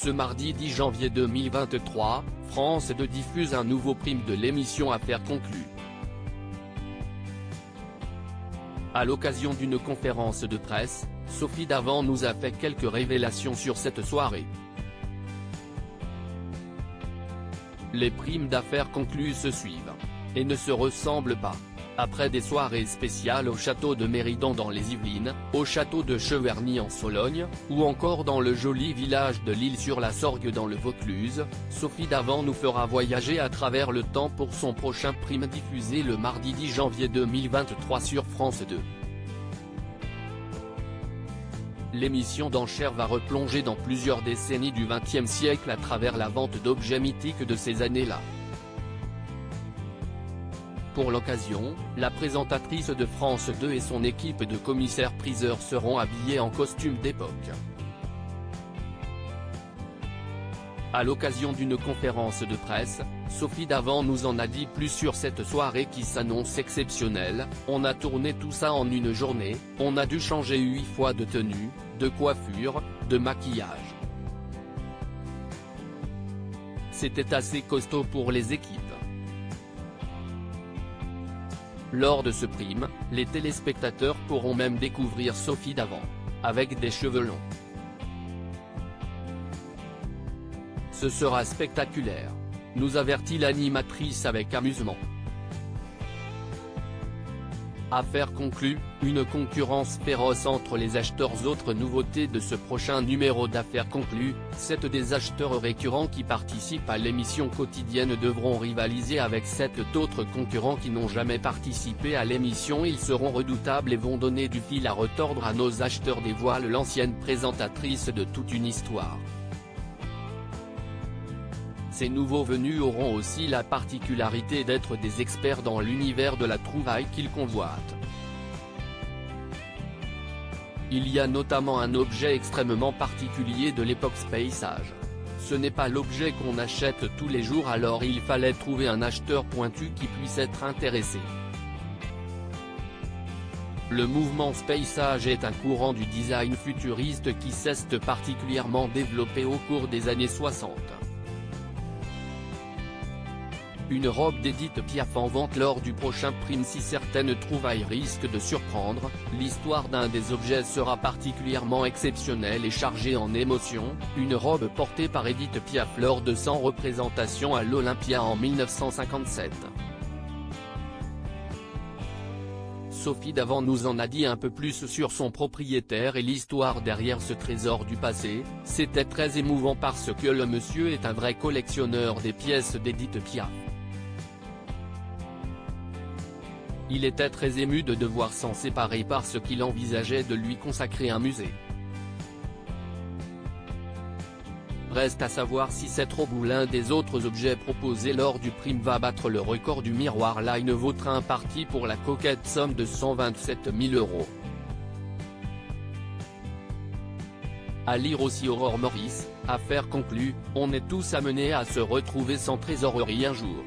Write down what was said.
Ce mardi 10 janvier 2023, France 2 diffuse un nouveau prime de l'émission Affaires conclues. À l'occasion d'une conférence de presse, Sophie Davant nous a fait quelques révélations sur cette soirée. Les primes d'affaires conclues se suivent. Et ne se ressemblent pas. Après des soirées spéciales au château de Méridan dans les Yvelines, au château de Cheverny en Sologne, ou encore dans le joli village de l'Isle-sur-la-Sorgue dans le Vaucluse, Sophie Davant nous fera voyager à travers le temps pour son prochain prime diffusé le mardi 10 janvier 2023 sur France 2. L'émission d'enchères va replonger dans plusieurs décennies du XXe siècle à travers la vente d'objets mythiques de ces années-là. Pour l'occasion, la présentatrice de France 2 et son équipe de commissaires-priseurs seront habillés en costume d'époque. À l'occasion d'une conférence de presse, Sophie Davant nous en a dit plus sur cette soirée qui s'annonce exceptionnelle. On a tourné tout ça en une journée, on a dû changer 8 fois de tenue, de coiffure, de maquillage. C'était assez costaud pour les équipes. Lors de ce prime, les téléspectateurs pourront même découvrir Sophie Davant, avec des cheveux longs. Ce sera spectaculaire, nous avertit l'animatrice avec amusement. Affaires conclues, une concurrence féroce entre les acheteurs. Autre nouveauté de ce prochain numéro d'Affaires conclues, 7 des acheteurs récurrents qui participent à l'émission quotidienne devront rivaliser avec 7 autres concurrents qui n'ont jamais participé à l'émission. Ils seront redoutables et vont donner du fil à retordre à nos acheteurs, dévoile l'ancienne présentatrice de Toute une histoire. Ces nouveaux venus auront aussi la particularité d'être des experts dans l'univers de la trouvaille qu'ils convoitent. Il y a notamment un objet extrêmement particulier de l'époque Space-Age. Ce n'est pas l'objet qu'on achète tous les jours, alors il fallait trouver un acheteur pointu qui puisse être intéressé. Le mouvement Space-Age est un courant du design futuriste qui s'est particulièrement développé au cours des années 60. Une robe d'Edith Piaf en vente lors du prochain prime. Si certaines trouvailles risquent de surprendre, l'histoire d'un des objets sera particulièrement exceptionnelle et chargée en émotions. Une robe portée par Edith Piaf lors de 100 représentations à l'Olympia en 1957. Sophie Davant nous en a dit un peu plus sur son propriétaire et l'histoire derrière ce trésor du passé. C'était très émouvant parce que le monsieur est un vrai collectionneur des pièces d'Edith Piaf. Il était très ému de devoir s'en séparer parce qu'il envisageait de lui consacrer un musée. Reste à savoir si cette robe ou l'un des autres objets proposés lors du prime va battre le record du miroir line vautrin parti pour la coquette somme de 127 000 €. À lire aussi Aurore Maurice, Affaires conclues, on est tous amenés à se retrouver sans trésorerie un jour.